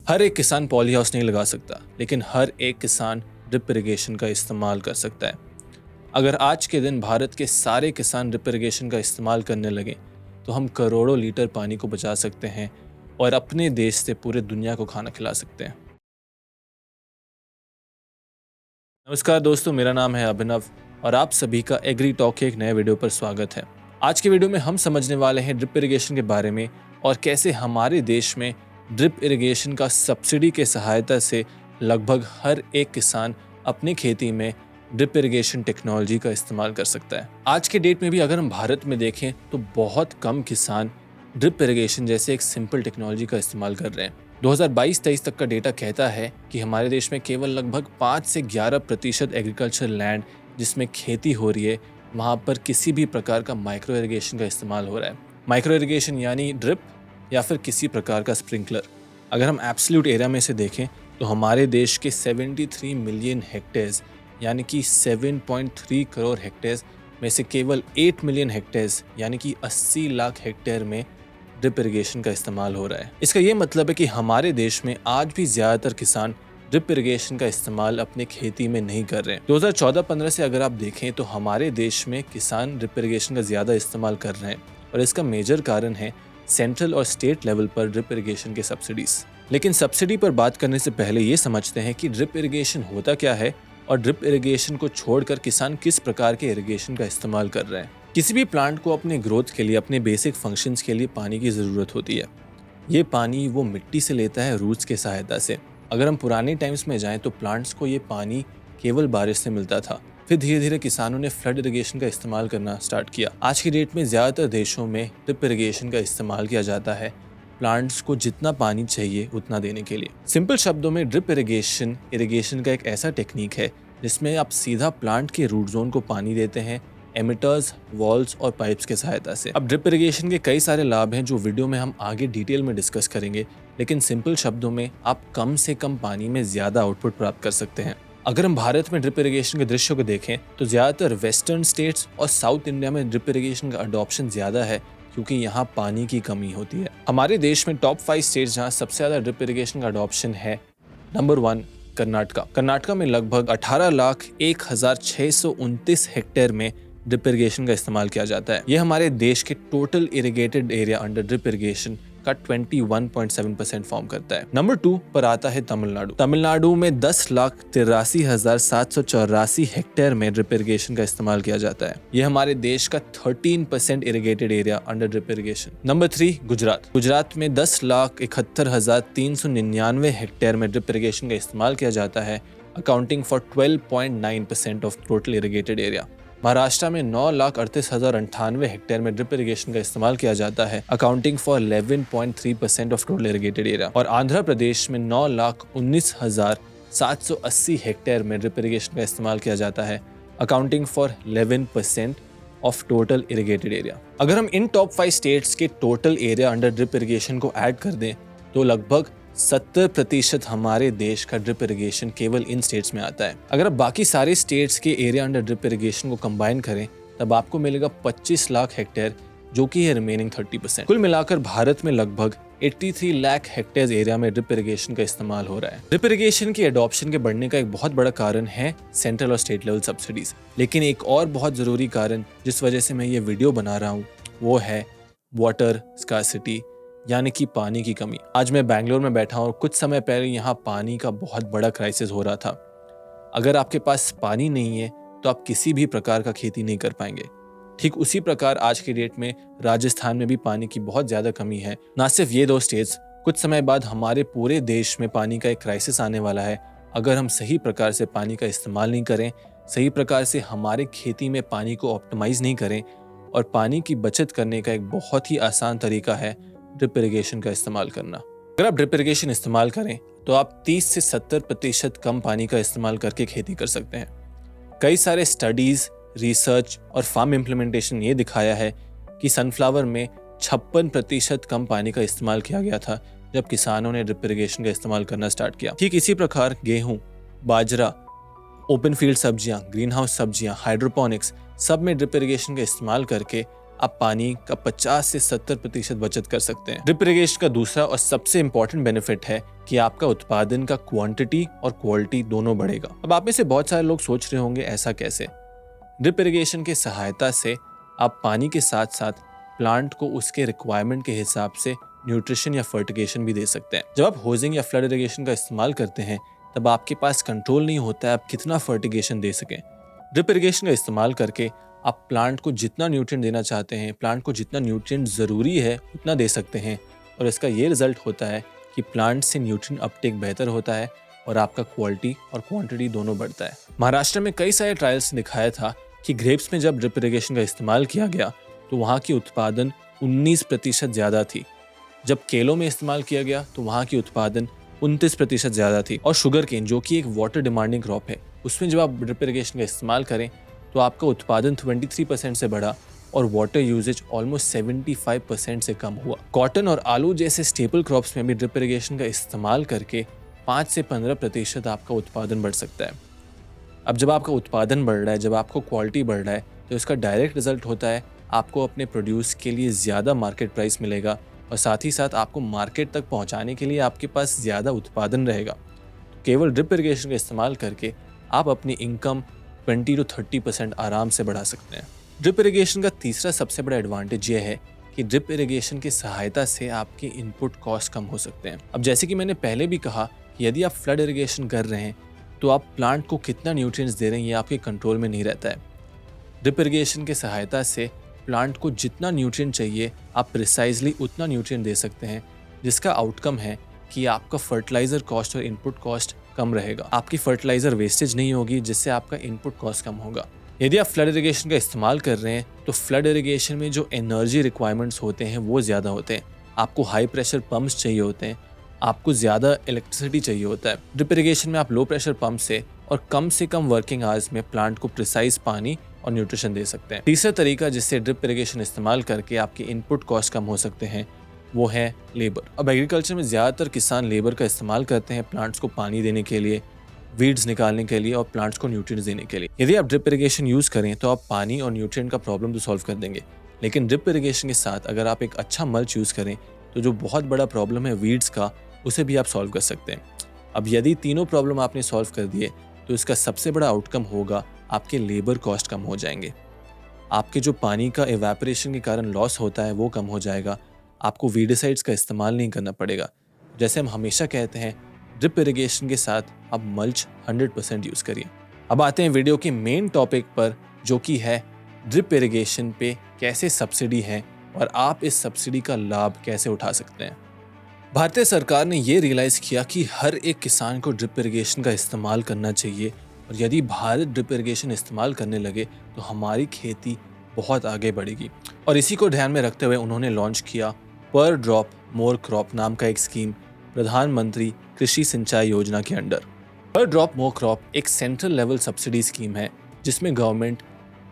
हर एक किसान poly house नहीं लगा सकता, लेकिन हर एक किसान ड्रिप इरिगेशन का इस्तेमाल कर सकता है। अगर आज के दिन भारत के सारे किसान ड्रिप इरिगेशन का इस्तेमाल करने लगे तो हम करोड़ों लीटर पानी को बचा सकते हैं और अपने देश से पूरे दुनिया को खाना खिला सकते हैं। नमस्कार दोस्तों, मेरा नाम है अभिनव और आप सभी का एग्री टॉक के एक नए वीडियो पर स्वागत है। आज के वीडियो में हम समझने वाले हैं ड्रिप इरिगेशन के बारे में और कैसे हमारे देश में ड्रिप इरिगेशन का सब्सिडी के सहायता से लगभग हर एक किसान अपनी खेती में ड्रिप इरिगेशन टेक्नोलॉजी का इस्तेमाल कर सकता है। आज के डेट में भी अगर हम भारत में देखें तो बहुत कम किसान ड्रिप इरिगेशन जैसे एक सिंपल टेक्नोलॉजी का इस्तेमाल कर रहे हैं। 2022-23 तक का डेटा कहता है कि हमारे देश में केवल लगभग 5 से 11% एग्रीकल्चर लैंड जिसमें खेती हो रही है, वहाँ पर किसी भी प्रकार का माइक्रो इरिगेशन का इस्तेमाल हो रहा है। माइक्रो इरिगेशन यानी ड्रिप या फिर किसी प्रकार का स्प्रिंकलर। अगर हम एब्सोल्यूट एरिया में से देखें तो हमारे देश के 73 मिलियन हेक्टेयर्स यानी कि 7.3 करोड़ हेक्टेयर्स में से केवल 8 मिलियन हेक्टेयर्स यानी कि 80 लाख हेक्टेयर में ड्रिप इरिगेशन का इस्तेमाल हो रहा है। इसका ये मतलब है कि हमारे देश में आज भी ज़्यादातर किसान ड्रिप इरिगेशन का इस्तेमाल अपने खेती में नहीं कर रहे हैं। 2014-15 से अगर आप देखें तो हमारे देश में किसान ड्रिप इरिगेशन का ज़्यादा इस्तेमाल कर रहे हैं और इसका मेजर कारण है सेंट्रल और स्टेट लेवल पर ड्रिप इरिगेशन के सब्सिडीज। लेकिन सब्सिडी पर बात करने से पहले ये समझते हैं कि ड्रिप इरिगेशन होता क्या है और ड्रिप इरिगेशन को छोड़कर किसान किस प्रकार के इरिगेशन का इस्तेमाल कर रहे हैं। किसी भी प्लांट को अपने ग्रोथ के लिए, अपने बेसिक फंक्शंस के लिए पानी की ज़रूरत होती है। ये पानी वो मिट्टी से लेता है रूट्स के सहायता से। अगर हम पुराने टाइम्स में जाएं तो प्लांट्स को ये पानी केवल बारिश से मिलता था। फिर धीरे धीरे किसानों ने फ्लड इरिगेशन का इस्तेमाल करना स्टार्ट किया। आज की डेट में ज़्यादातर देशों में ड्रिप इरिगेशन का इस्तेमाल किया जाता है प्लांट्स को जितना पानी चाहिए उतना देने के लिए। सिंपल शब्दों में ड्रिप इरिगेशन का एक ऐसा टेक्निक है जिसमें आप सीधा प्लांट के रूट जोन को पानी देते हैं एमिटर्स, वॉल्स और पाइप्स के सहायता से। अब ड्रिप इरिगेशन के कई सारे लाभ हैं जो वीडियो में हम आगे डिटेल में डिस्कस करेंगे, लेकिन सिंपल शब्दों में आप कम से कम पानी में ज़्यादा आउटपुट प्राप्त कर सकते हैं। अगर हम भारत में ड्रिप इरिगेशन के दृश्यों को देखें तो ज़्यादातर वेस्टर्न स्टेट्स और साउथ इंडिया में ड्रिप इरिगेशन का अडॉप्शन ज़्यादा है क्योंकि यहाँ पानी की कमी होती है। हमारे देश में टॉप 5 स्टेट्स जहाँ सबसे ज़्यादा ड्रिप इरिगेशन का अडॉप्शन है। नंबर 1 कर्नाटका में लगभग 18,01,629 हेक्टेयर में ड्रिप इरिगेशन का इस्तेमाल किया जाता है। ये हमारे देश के total irrigated area under drip irrigation का 21.7% फॉर्म करता है। नंबर 2 पर आता है तमिलनाडु में 10,83,784 हेक्टेयर में ड्रिप इरिगेशन का इस्तेमाल किया जाता है। यह हमारे देश का 13% irrigated area under drip irrigation. Number 3 Gujarat में 10,71,399 हेक्टेयर में ड्रिप इरिगेशन का इस्तेमाल किया जाता है, accounting for 12.9% of total irrigated area. Maharashtra में 9,38,098 हेक्टेयर में ड्रिप इरिगेशन का इस्तेमाल किया जाता है, accounting for 11.3% of total irrigated area. और आंध्र प्रदेश में 9,19,780 हेक्टेयर में ड्रिप इरिगेशन का इस्तेमाल किया जाता है, accounting for 11% of total irrigated area. अगर हम इन टॉप 5 स्टेट्स के total area under drip irrigation को ऐड कर दें तो लगभग 70% हमारे देश का ड्रिप इरिगेशन केवल इन स्टेट्स में आता है। अगर आप बाकी सारे स्टेट्स के एरिया अंडर ड्रिप इरिगेशन को कंबाइन करें तब आपको मिलेगा 25 लाख हेक्टेयर, जो कि है रिमेनिंग 30%। कुल मिलाकर भारत में लगभग 83 लाख हेक्टेयर एरिया में ड्रिप इरिगेशन का इस्तेमाल हो रहा है। ड्रिप इरिगेशन की एडॉप्शन के बढ़ने का एक बहुत बड़ा कारण है सेंट्रल और स्टेट लेवल सब्सिडीज। लेकिन एक और बहुत ज़रूरी कारण जिस वजह से मैं ये वीडियो बना रहा हूँ वो है वाटर स्कार्सिटी यानी कि पानी की कमी। आज मैं बैंगलोर में बैठा हूँ और कुछ समय पहले यहाँ पानी का बहुत बड़ा क्राइसिस हो रहा था। अगर आपके पास पानी नहीं है तो आप किसी भी प्रकार का खेती नहीं कर पाएंगे। ठीक उसी प्रकार आज की डेट में राजस्थान में भी पानी की बहुत ज़्यादा कमी है। ना सिर्फ ये 2 स्टेट्स, कुछ समय बाद हमारे पूरे देश में पानी का एक क्राइसिस आने वाला है अगर हम सही प्रकार से पानी का इस्तेमाल नहीं करें, सही प्रकार से हमारे खेती में पानी को ऑप्टिमाइज नहीं करें। और पानी की बचत करने का एक बहुत ही आसान तरीका है ड्रिप इरिगेशन का इस्तेमाल करना। अगर आप ड्रिप इरिगेशन इस्तेमाल करें तो आप 30 से 70% कम पानी का इस्तेमाल करके खेती कर सकते हैं। कई सारे स्टडीज़, रिसर्च और फार्म इम्प्लीमेंटेशन ये दिखाया है कि सनफ्लावर में 56% कम पानी का इस्तेमाल किया गया था जब किसानों ने ड्रिप इरिगेशन का इस्तेमाल करना स्टार्ट किया। ठीक इसी प्रकार गेहूँ, बाजरा, ओपन फील्ड सब्जियां, ग्रीन हाउस सब्जियां, हाइड्रोपोनिक्स सब में ड्रिप इरिगेशन का इस्तेमाल करके आप पानी का 50 से 70% बचत कर सकते हैं। ड्रिप इरिगेशन का दूसरा और सबसे इम्पोर्टेंट बेनिफिट है कि आपका उत्पादन का क्वांटिटी और क्वालिटी दोनों बढ़ेगा। अब आप में से बहुत सारे लोग सोच रहे होंगे ऐसा कैसे। ड्रिप इरिगेशन की सहायता से आप पानी के साथ साथ प्लांट को उसके रिक्वायरमेंट के हिसाब से न्यूट्रिशन या फर्टिगेशन भी दे सकते हैं। जब आप होजिंग या फ्लड इरिगेशन का इस्तेमाल करते हैं तब आपके पास कंट्रोल नहीं होता है आप कितना फर्टिगेशन दे सकें। ड्रिप इरिगेशन का इस्तेमाल करके आप प्लांट को जितना न्यूट्रिएंट देना चाहते हैं, प्लांट को जितना न्यूट्रिएंट ज़रूरी है उतना दे सकते हैं और इसका ये रिजल्ट होता है कि प्लांट से न्यूट्रिएंट अपटेक बेहतर होता है और आपका क्वालिटी और क्वांटिटी दोनों बढ़ता है। महाराष्ट्र में कई सारे ट्रायल्स ने दिखाया था कि ग्रेप्स में जब ड्रिप इरिगेशन का इस्तेमाल किया गया तो वहाँ की उत्पादन 19% ज़्यादा थी। जब केलों में इस्तेमाल किया गया तो वहाँ की उत्पादन 29% ज़्यादा थी। और शुगर केन जो कि एक वाटर डिमांडिंग क्रॉप है, उसमें जब आप ड्रिप इरिगेशन का इस्तेमाल करें तो आपका उत्पादन 23% से बढ़ा और वाटर यूजेज ऑलमोस्ट 75% से कम हुआ। कॉटन और आलू जैसे स्टेपल क्रॉप्स में भी ड्रिप इरिगेशन का इस्तेमाल करके 5 से 15% आपका उत्पादन बढ़ सकता है। अब जब आपका उत्पादन बढ़ रहा है, जब आपको क्वालिटी बढ़ रहा है, तो इसका डायरेक्ट रिजल्ट होता है आपको अपने प्रोड्यूस के लिए ज़्यादा मार्केट प्राइस मिलेगा और साथ ही साथ आपको मार्केट तक पहुंचाने के लिए आपके पास ज़्यादा उत्पादन रहेगा। तो केवल ड्रिप इरिगेशन का इस्तेमाल करके आप अपनी इनकम 20 to 30% आराम से बढ़ा सकते हैं। ड्रिप इरिगेशन का तीसरा सबसे बड़ा एडवांटेज ये है कि ड्रिप इरिगेशन की सहायता से आपके इनपुट कॉस्ट कम हो सकते हैं। अब जैसे कि मैंने पहले भी कहा कि यदि आप फ्लड इरिगेशन कर रहे हैं तो आप प्लांट को कितना न्यूट्रिएंट्स दे रहे हैं ये आपके कंट्रोल में नहीं रहता है। ड्रिप इरिगेशन की सहायता से प्लांट को जितना न्यूट्रिएंट चाहिए आप प्रिसाइजली उतना न्यूट्रिएंट दे सकते हैं, जिसका आउटकम है कि आपका फर्टिलाइज़र कॉस्ट और इनपुट कॉस्ट कम रहेगा। आपकी फर्टिलाइज़र वेस्टेज नहीं होगी जिससे आपका इनपुट कॉस्ट कम होगा। यदि आप फ्लड इरिगेशन का इस्तेमाल कर रहे हैं तो फ्लड इरिगेशन में जो एनर्जी रिक्वायरमेंट्स होते हैं वो ज़्यादा होते हैं। आपको हाई प्रेशर पम्प्स चाहिए होते हैं, आपको ज़्यादा इलेक्ट्रिसिटी चाहिए होता है। ड्रिप इरिगेशन में आप लो प्रेशर पंप से कम वर्किंग आवर्स में प्लांट को प्रिसाइज पानी और न्यूट्रिशन दे सकते हैं। तीसरा तरीका जिससे ड्रिप इरिगेशन इस्तेमाल करके आपके इनपुट कॉस्ट कम हो सकते हैं वो है लेबर। अब एग्रीकल्चर में ज़्यादातर किसान लेबर का इस्तेमाल करते हैं प्लांट्स को पानी देने के लिए, वीड्स निकालने के लिए और प्लांट्स को न्यूट्रिएंट्स देने के लिए। यदि आप ड्रिप इरिगेशन यूज़ करें तो आप पानी और न्यूट्रिएंट का प्रॉब्लम तो सॉल्व कर देंगे, लेकिन ड्रिप इरिगेशन के साथ अगर आप एक अच्छा मल्च यूज़ करें तो जो बहुत बड़ा प्रॉब्लम है वीड्स का उसे भी आप सॉल्व कर सकते हैं। अब यदि तीनों प्रॉब्लम आपने सॉल्व कर दिए तो इसका सबसे बड़ा आउटकम होगा आपके लेबर कॉस्ट कम हो जाएंगे, आपके जो पानी का एवेपोरेशन के कारण लॉस होता है वो कम हो जाएगा, आपको वीडिसाइड्स का इस्तेमाल नहीं करना पड़ेगा। जैसे हम हमेशा कहते हैं ड्रिप इरिगेशन के साथ आप मल्च 100% यूज़ करिए। अब आते हैं वीडियो के मेन टॉपिक पर जो कि है ड्रिप इरिगेशन पे कैसे सब्सिडी है और आप इस सब्सिडी का लाभ कैसे उठा सकते हैं। भारतीय सरकार ने ये रियलाइज़ किया कि हर एक किसान को ड्रिप इरिगेशन का इस्तेमाल करना चाहिए और यदि भारत ड्रिप इरिगेशन इस्तेमाल करने लगे तो हमारी खेती बहुत आगे बढ़ेगी। और इसी को ध्यान में रखते हुए उन्होंने लॉन्च किया पर ड्रॉप मोर क्रॉप नाम का एक स्कीम प्रधानमंत्री कृषि सिंचाई योजना के अंडर। पर ड्रॉप मोर क्रॉप एक सेंट्रल लेवल सब्सिडी स्कीम है जिसमें गवर्नमेंट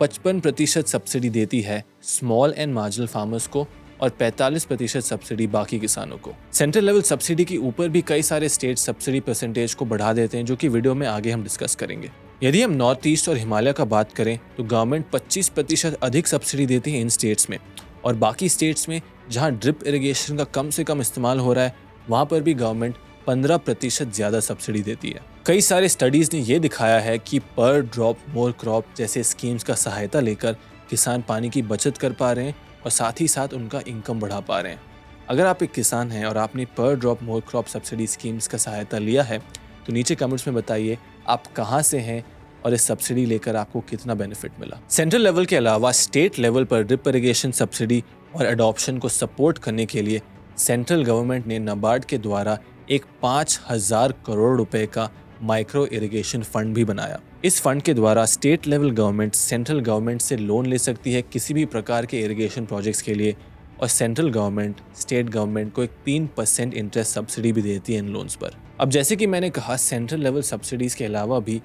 55% सब्सिडी देती है स्मॉल एंड मार्जिनल फार्मर्स को और 45% सब्सिडी बाकी किसानों को। सेंट्रल लेवल सब्सिडी के ऊपर भी कई सारे स्टेट सब्सिडी परसेंटेज को बढ़ा देते हैं जो कि वीडियो में आगे हम डिस्कस करेंगे। यदि हम नॉर्थ ईस्ट और हिमालय का बात करें तो गवर्नमेंट 25% अधिक सब्सिडी देती है इन स्टेट्स में, और बाकी स्टेट्स में जहां ड्रिप इरिगेशन का कम से कम इस्तेमाल हो रहा है वहां पर भी गवर्नमेंट 15% ज़्यादा सब्सिडी देती है। कई सारे स्टडीज़ ने यह दिखाया है कि पर ड्रॉप मोर क्रॉप जैसे स्कीम्स का सहायता लेकर किसान पानी की बचत कर पा रहे हैं और साथ ही साथ उनका इनकम बढ़ा पा रहे हैं। अगर आप एक किसान हैं और आपने पर drop more crop subsidy schemes का सहायता लिया है तो नीचे कमेंट्स में बताइए आप कहां से हैं और इस सब्सिडी लेकर आपको कितना बेनिफिट मिला। सेंट्रल लेवल के अलावा स्टेट लेवल पर ड्रिप इरिगेशन सब्सिडी और अडॉप्शन को सपोर्ट करने के लिए सेंट्रल गवर्नमेंट ने नाबार्ड के द्वारा एक 5,000 करोड़ रुपए का माइक्रो इरिगेशन फंड भी बनाया। इस फंड के द्वारा state level government central government से लोन ले सकती है किसी भी प्रकार के इरिगेशन प्रोजेक्ट्स के लिए, और सेंट्रल गवर्नमेंट स्टेट गवर्नमेंट को एक 3% इंटरेस्ट सब्सिडी भी देती है इन लोन्स पर। अब जैसे कि मैंने कहा सेंट्रल लेवल सब्सिडीज के अलावा भी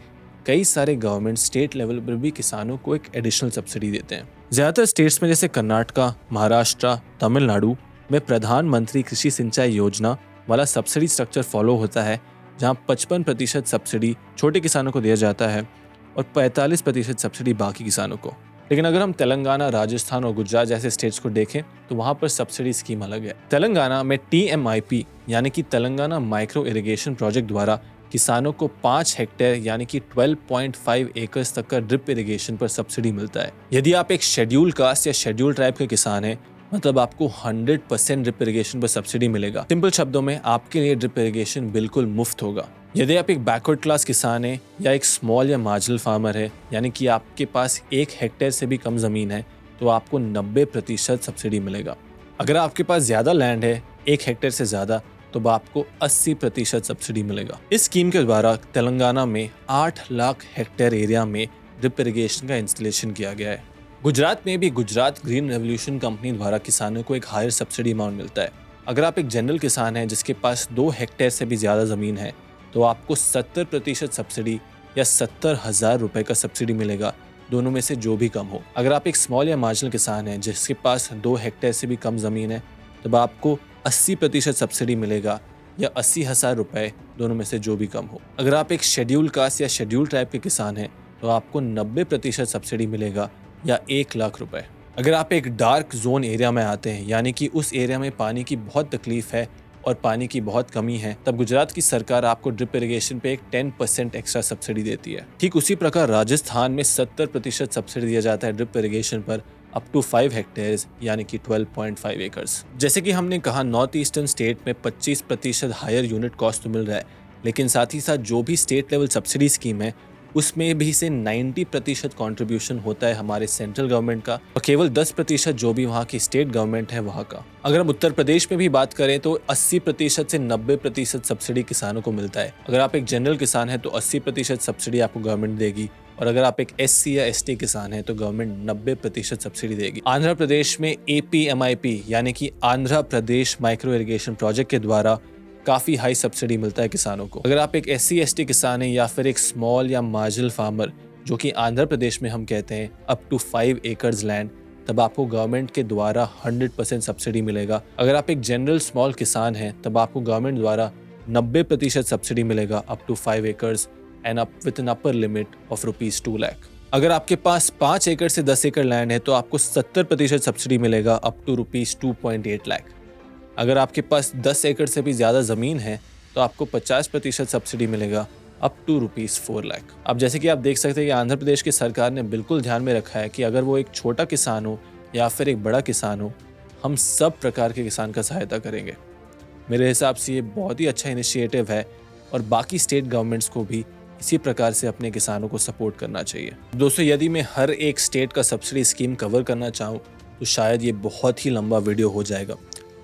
कई सारे गवर्नमेंट स्टेट लेवल पर भी किसानों को एक एडिशनल सब्सिडी देते हैं। ज़्यादातर स्टेट्स में जैसे कर्नाटका, महाराष्ट्र, तमिलनाडु में प्रधानमंत्री कृषि सिंचाई योजना वाला सब्सिडी स्ट्रक्चर फॉलो होता है जहां 55% सब्सिडी छोटे किसानों को दिया जाता है और 45% सब्सिडी बाकी किसानों को। लेकिन अगर हम तेलंगाना, राजस्थान और गुजरात जैसे स्टेट्स को देखें तो वहाँ पर सब्सिडी स्कीम अलग है। तेलंगाना में TMIP यानी कि तेलंगाना माइक्रो इरिगेशन प्रोजेक्ट द्वारा किसानों को 5 हेक्टेयर यानी कि 12.5 एकर्स तक का ड्रिप इरिगेशन पर सब्सिडी मिलता है। यदि आप एक शेड्यूल कास्ट या शेड्यूल ट्राइब के किसान हैं, मतलब आपको 100% ड्रिप इरिगेशन पर सब्सिडी मिलेगा। सिंपल शब्दों में आपके लिए ड्रिप इरिगेशन बिल्कुल मुफ्त होगा। यदि आप एक बैकवर्ड क्लास किसान हैं या एक स्मॉल या मार्जिनल फार्मर है, यानी कि आपके पास 1 हेक्टेयर से भी कम ज़मीन है, तो आपको 90% सब्सिडी मिलेगा। अगर आपके पास ज़्यादा लैंड है, 1 हेक्टेयर से ज़्यादा, तो आपको 80% सब्सिडी मिलेगा। इस स्कीम के द्वारा तेलंगाना में 8 लाख हेक्टेयर एरिया में ड्रिप इरिगेशन का इंस्टॉलेशन किया गया है। गुजरात में भी गुजरात ग्रीन रेवोल्यूशन कंपनी द्वारा किसानों को एक हायर सब्सिडी अमाउंट मिलता है। अगर आप एक जनरल किसान हैं जिसके पास 2 हेक्टेयर से भी ज़्यादा ज़मीन है, तो आपको 70% सब्सिडी या 70,000 रुपये का सब्सिडी मिलेगा, दोनों में से जो भी कम हो। अगर आप एक स्मॉल या मार्जिनल किसान हैं जिसके पास 2 हेक्टेयर से भी कम ज़मीन है, तब आपको 80% सब्सिडी मिलेगा या 80,000 रुपये, दोनों में से जो भी कम हो। अगर आप एक शेड्यूल कास्ट या शेड्यूल ट्राइब के किसान हैं, तो आपको 90% सब्सिडी मिलेगा या 1 लाख रुपए। अगर आप एक डार्क जोन एरिया में आते हैं, यानी कि उस एरिया में पानी की बहुत तकलीफ है और पानी की बहुत कमी है, तब गुजरात की सरकार आपको ड्रिप इरिगेशन पे एक 10% एक्स्ट्रा सब्सिडी देती है। ठीक उसी प्रकार राजस्थान में 70% सब्सिडी दिया जाता है ड्रिप इरिगेशन पर अप टू 5 हेक्टेयर्स यानी कि 12.5 एकर्स। जैसे कि हमने कहा, नॉर्थ ईस्टर्न स्टेट में 25% हायर यूनिट कॉस्ट तो मिल रहा है, लेकिन साथ ही साथ जो भी स्टेट लेवल सब्सिडी स्कीम है उसमें भी से 90% कंट्रीब्यूशन होता है हमारे सेंट्रल गवर्नमेंट का और केवल 10% जो भी वहाँ की स्टेट गवर्नमेंट है वहाँ का। अगर हम उत्तर प्रदेश में भी बात करें तो 80% से 90% सब्सिडी किसानों को मिलता है। अगर आप एक जनरल किसान है तो 80% सब्सिडी आपको गवर्नमेंट देगी, और अगर आप एक SC या ST किसान है तो गवर्नमेंट 90% सब्सिडी देगी। आंध्र प्रदेश में APMIP यानी कि Andhra Pradesh micro irrigation project के द्वारा काफ़ी हाई सब्सिडी मिलता है किसानों को। अगर आप एक SC ST किसान हैं या फिर एक स्मॉल या मार्जिनल फार्मर, जो कि आंध्र प्रदेश में हम कहते हैं अप टू 5 एकर्स लैंड, तब आपको गवर्नमेंट के द्वारा 100% सब्सिडी मिलेगा। अगर आप एक जनरल स्मॉल किसान हैं तब आपको गवर्नमेंट द्वारा 90% सब्सिडी मिलेगा up to 5 acres and up with an upper limit of ₹2 lakh. अगर आपके पास 5 एकड़ से 10 एकड़ लैंड है तो आपको 70% सब्सिडी मिलेगा अप टू ₹2.8 लाख। अगर आपके पास 10 एकड़ से भी ज़्यादा ज़मीन है तो आपको 50% सब्सिडी मिलेगा अप टू ₹4 लाख। अब जैसे कि आप देख सकते हैं कि आंध्र प्रदेश की सरकार ने बिल्कुल ध्यान में रखा है कि अगर वो एक छोटा किसान हो या फिर एक बड़ा किसान हो, हम सब प्रकार के किसान का सहायता करेंगे। मेरे हिसाब से ये बहुत ही अच्छा इनिशिएटिव है और बाकी स्टेट गवर्नमेंट्स को भी इसी प्रकार से अपने किसानों को सपोर्ट करना चाहिए। दोस्तों, यदि मैं हर एक स्टेट का सब्सिडी स्कीम कवर करना चाहूँ तो शायद ये बहुत ही लंबा वीडियो हो जाएगा।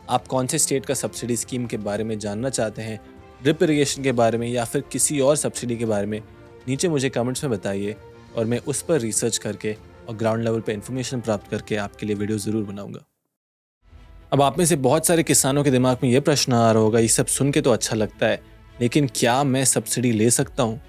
आप कौन से स्टेट का सब्सिडी स्कीम के बारे में जानना चाहते हैं, ड्रिप इरिगेशन के बारे में या फिर किसी और सब्सिडी के बारे में, नीचे मुझे कमेंट्स में बताइए और मैं उस पर रिसर्च करके और ग्राउंड लेवल पर इन्फॉर्मेशन प्राप्त करके आपके लिए वीडियो ज़रूर बनाऊंगा। अब आप में से बहुत सारे किसानों के दिमाग में ये प्रश्न आ रहा होगा, ये सब सुन के तो अच्छा लगता है, लेकिन क्या मैं सब्सिडी ले सकता हूँ?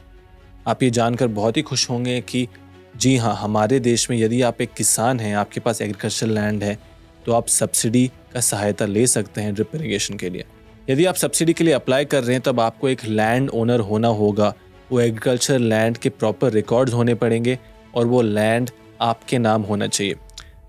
आप ये जानकर बहुत ही खुश होंगे कि जी हाँ, हमारे देश में यदि आप एक किसान हैं, आपके पास एग्रीकल्चरल लैंड है, तो आप सब्सिडी का सहायता ले सकते हैं ड्रिप इरिगेशन के लिए। यदि आप सब्सिडी के लिए अप्लाई कर रहे हैं तब आपको एक लैंड ओनर होना होगा, वो एग्रीकल्चर लैंड के प्रॉपर रिकॉर्ड्स होने पड़ेंगे और वो लैंड आपके नाम होना चाहिए।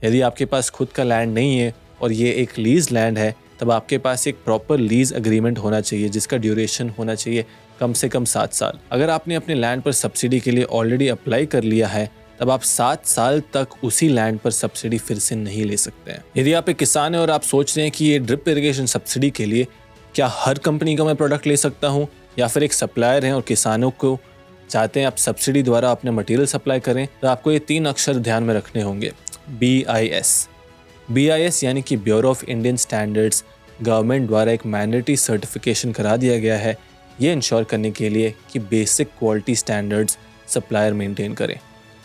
यदि आपके पास खुद का लैंड नहीं है और ये एक लीज लैंड है, तब आपके पास एक प्रॉपर लीज एग्रीमेंट होना चाहिए जिसका ड्यूरेशन होना चाहिए कम से कम 7 साल। अगर आपने अपने लैंड पर सब्सिडी के लिए ऑलरेडी अप्लाई कर लिया है तब आप 7 साल तक उसी लैंड पर सब्सिडी फिर से नहीं ले सकते हैं। यदि आप एक किसान हैं और आप सोच रहे हैं कि ये ड्रिप इरिगेशन सब्सिडी के लिए क्या हर कंपनी का मैं प्रोडक्ट ले सकता हूँ, या फिर एक सप्लायर हैं और किसानों को चाहते हैं आप सब्सिडी द्वारा अपने मटेरियल सप्लाई करें, तो आपको ये 3 अक्षर ध्यान में रखने होंगे। BIS यानी कि bureau of Indian standards, government द्वारा एक मैंडेटरी सर्टिफिकेशन करा दिया गया है ये इंश्योर करने के लिए कि basic quality standards supplier maintain करें।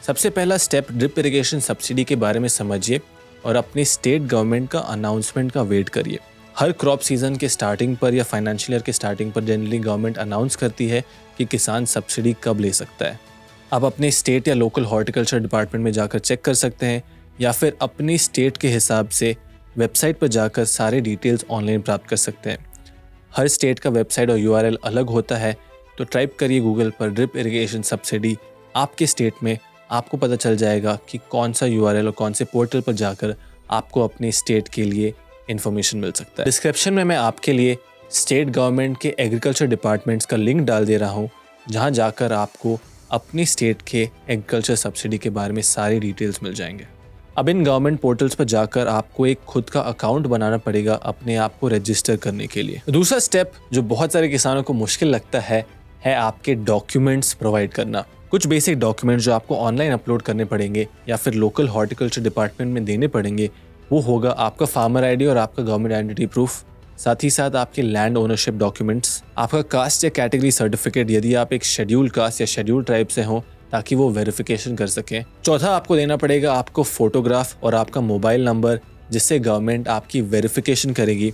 सबसे पहला स्टेप, ड्रिप इरिगेशन सब्सिडी के बारे में समझिए और अपनी स्टेट गवर्नमेंट का अनाउंसमेंट का वेट करिए। हर क्रॉप सीजन के स्टार्टिंग पर या फाइनेंशियल ईयर के स्टार्टिंग पर जनरली गवर्नमेंट अनाउंस करती है कि किसान सब्सिडी कब ले सकता है। आप अपने स्टेट या लोकल हॉर्टिकल्चर डिपार्टमेंट में जाकर चेक कर सकते हैं या फिर अपनी स्टेट के हिसाब से वेबसाइट पर जाकर सारे डिटेल्स ऑनलाइन प्राप्त कर सकते हैं। हर स्टेट का वेबसाइट और URL अलग होता है, तो टाइप करिए गूगल पर ड्रिप इरिगेशन सब्सिडी आपके स्टेट में आपको पता चल जाएगा कि कौन सा URL और कौन से पोर्टल पर जाकर आपको अपने स्टेट के लिए इन्फॉर्मेशन मिल सकता है। डिस्क्रिप्शन में मैं आपके लिए स्टेट गवर्नमेंट के एग्रीकल्चर डिपार्टमेंट्स का लिंक डाल दे रहा हूँ, जहाँ जाकर आपको अपनी स्टेट के एग्रीकल्चर सब्सिडी के बारे में सारी डिटेल्स मिल जाएंगे। अब इन गवर्नमेंट पोर्टल्स पर जाकर आपको एक खुद का अकाउंट बनाना पड़ेगा अपने आप को रजिस्टर करने के लिए। दूसरा स्टेप जो बहुत सारे किसानों को मुश्किल लगता है आपके डॉक्यूमेंट्स प्रोवाइड करना। कुछ बेसिक डॉक्यूमेंट्स जो आपको ऑनलाइन अपलोड करने पड़ेंगे या फिर लोकल हॉर्टिकल्चर डिपार्टमेंट में देने पड़ेंगे, वो होगा आपका फार्मर आईडी और आपका गवर्नमेंट आइडेंटिटी प्रूफ, साथ ही साथ आपके लैंड ओनरशिप डॉक्यूमेंट्स, आपका कास्ट या कैटेगरी सर्टिफिकेट यदि आप एक शेड्यूल कास्ट या शेड्यूल ट्राइब से हों, ताकि वो वेरिफिकेशन कर सकें। चौथा आपको देना पड़ेगा आपको फोटोग्राफ और आपका मोबाइल नंबर, जिससे गवर्नमेंट आपकी वेरिफिकेशन करेगी।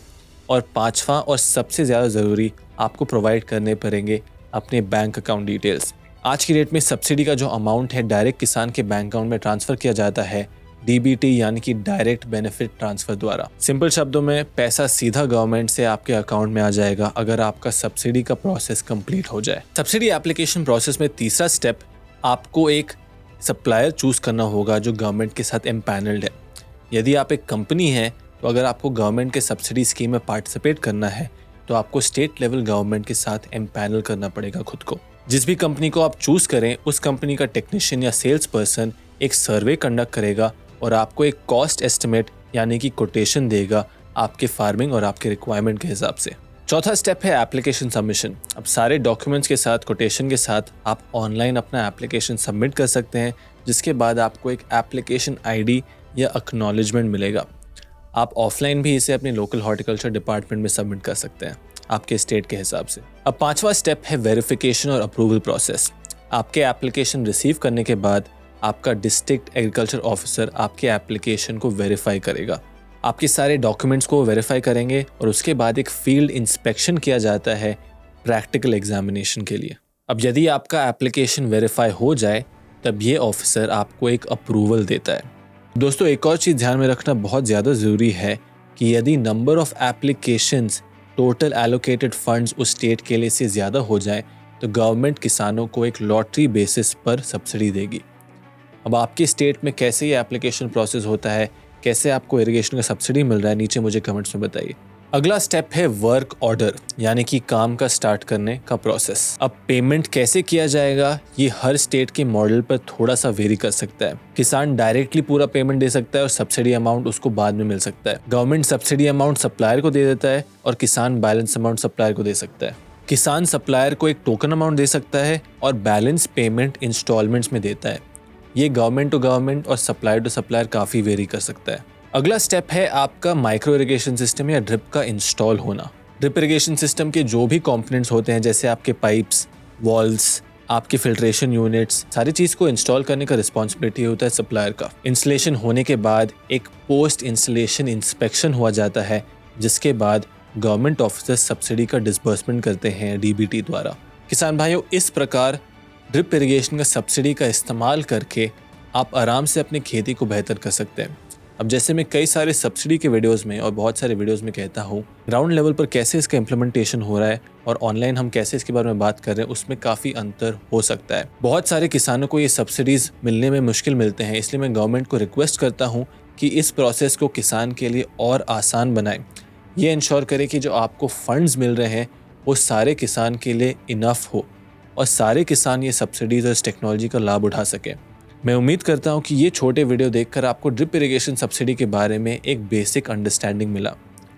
और पांचवा और सबसे ज़्यादा ज़रूरी, आपको प्रोवाइड करने पड़ेंगे अपने बैंक अकाउंट डिटेल्स। आज की डेट में सब्सिडी का जो अमाउंट है डायरेक्ट किसान के बैंक अकाउंट में ट्रांसफ़र किया जाता है DBT यानी कि डायरेक्ट बेनिफिट ट्रांसफ़र द्वारा। सिंपल शब्दों में पैसा सीधा गवर्नमेंट से आपके अकाउंट में आ जाएगा अगर आपका सब्सिडी का प्रोसेस कंप्लीट हो जाए। सब्सिडी एप्लीकेशन प्रोसेस में तीसरा स्टेप, आपको एक सप्लायर चूज़ करना होगा जो गवर्नमेंट के साथ एम्पैनल्ड है। यदि आप एक कंपनी है तो अगर आपको गवर्नमेंट के सब्सिडी स्कीम में पार्टिसिपेट करना है तो आपको स्टेट लेवल गवर्नमेंट के साथ एम्पैनल करना पड़ेगा खुद को। जिस भी कंपनी को आप चूज़ करें उस कंपनी का टेक्नीशियन या सेल्स पर्सन एक सर्वे कंडक्ट करेगा और आपको एक कॉस्ट एस्टिमेट यानी कि कोटेशन देगा आपके फार्मिंग और आपके रिक्वायरमेंट के हिसाब से। चौथा स्टेप है एप्लीकेशन सबमिशन। अब सारे डॉक्यूमेंट्स के साथ कोटेशन के साथ आप ऑनलाइन अपना एप्लीकेशन सबमिट कर सकते हैं, जिसके बाद आपको एक एप्लीकेशन ID या एक्नॉलेजमेंट मिलेगा। आप ऑफलाइन भी इसे अपने लोकल हॉर्टिकल्चर डिपार्टमेंट में सबमिट कर सकते हैं आपके स्टेट के हिसाब से। अब पांचवा स्टेप है वेरिफिकेशन और अप्रूवल प्रोसेस। आपके एप्लीकेशन रिसीव करने के बाद आपका डिस्ट्रिक्ट एग्रीकल्चर ऑफिसर आपके एप्लीकेशन को वेरीफाई करेगा, आपके सारे डॉक्यूमेंट्स को वेरीफाई करेंगे और उसके बाद एक फील्ड इंस्पेक्शन किया जाता है प्रैक्टिकल एग्जामिनेशन के लिए। अब यदि आपका एप्लीकेशन वेरीफाई हो जाए तब ये ऑफिसर आपको एक अप्रूवल देता है। दोस्तों, एक और चीज़ ध्यान में रखना बहुत ज़्यादा ज़रूरी है कि यदि number of applications total allocated funds उस स्टेट के लिए से ज़्यादा हो जाए तो गवर्नमेंट किसानों को एक लॉटरी बेसिस पर सब्सिडी देगी। अब आपके स्टेट में कैसे ये एप्लीकेशन प्रोसेस होता है, कैसे आपको इरिगेशन का सब्सिडी मिल रहा है, नीचे मुझे कमेंट्स में बताइए। अगला स्टेप है वर्क ऑर्डर यानी कि काम का स्टार्ट करने का प्रोसेस। अब पेमेंट कैसे किया जाएगा ये हर स्टेट के मॉडल पर थोड़ा सा वेरी कर सकता है। किसान डायरेक्टली पूरा पेमेंट दे सकता है और सब्सिडी अमाउंट उसको बाद में मिल सकता है। गवर्नमेंट सब्सिडी अमाउंट सप्लायर को दे देता है और किसान बैलेंस अमाउंट सप्लायर को दे सकता है। किसान सप्लायर को एक टोकन अमाउंट दे सकता है और बैलेंस पेमेंट इंस्टॉलमेंट्स में देता है। ये गवर्नमेंट टू गवर्नमेंट और सप्लायर टू सप्लायर काफ़ी वेरी कर सकता है। अगला स्टेप है आपका माइक्रो इरिगेशन सिस्टम या ड्रिप का इंस्टॉल होना। ड्रिप इरिगेशन सिस्टम के जो भी कंपोनेंट्स होते हैं, जैसे आपके पाइप्स, वॉल्स, आपके फिल्ट्रेशन यूनिट्स, सारी चीज़ को इंस्टॉल करने का रिस्पॉन्सिबिलिटी होता है सप्लायर का। इंस्टॉलेशन होने के बाद एक पोस्ट इंस्टॉलेशन इंस्पेक्शन हुआ जाता है, जिसके बाद गवर्नमेंट ऑफिसर सब्सिडी का डिसबर्समेंट करते हैं DBT द्वारा। किसान भाइयों, इस प्रकार ड्रिप इरिगेशन का सब्सिडी का इस्तेमाल करके आप आराम से अपनी खेती को बेहतर कर सकते हैं। अब जैसे मैं कई सारे सब्सिडी के वीडियोस में और बहुत सारे वीडियोस में कहता हूँ, ग्राउंड लेवल पर कैसे इसका इम्प्लीमेंटेशन हो रहा है और ऑनलाइन हम कैसे इसके बारे में बात कर रहे हैं, उसमें काफ़ी अंतर हो सकता है। बहुत सारे किसानों को ये सब्सिडीज़ मिलने में मुश्किल मिलते हैं, इसलिए मैं गवर्नमेंट को रिक्वेस्ट करता हूँ कि इस प्रोसेस को किसान के लिए और आसान बनाएं। ये इंश्योर करें कि जो आपको फंड्स मिल रहे हैं वो सारे किसान के लिए इनफ हो और सारे किसान ये सब्सिडीज़ और इस टेक्नोलॉजी का लाभ उठा सकें। मैं उम्मीद करता हूँ कि ये छोटे वीडियो देखकर आपको ड्रिप इरिगेशन सब्सिडी के बारे में एक बेसिक अंडरस्टैंडिंग मिला।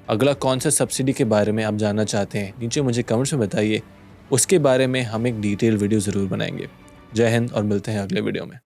अगला कौन सा सब्सिडी के बारे में आप जानना चाहते हैं, नीचे मुझे कमेंट्स में बताइए। उसके बारे में हम एक डिटेल वीडियो ज़रूर बनाएंगे। जय हिंद और मिलते हैं अगले वीडियो में।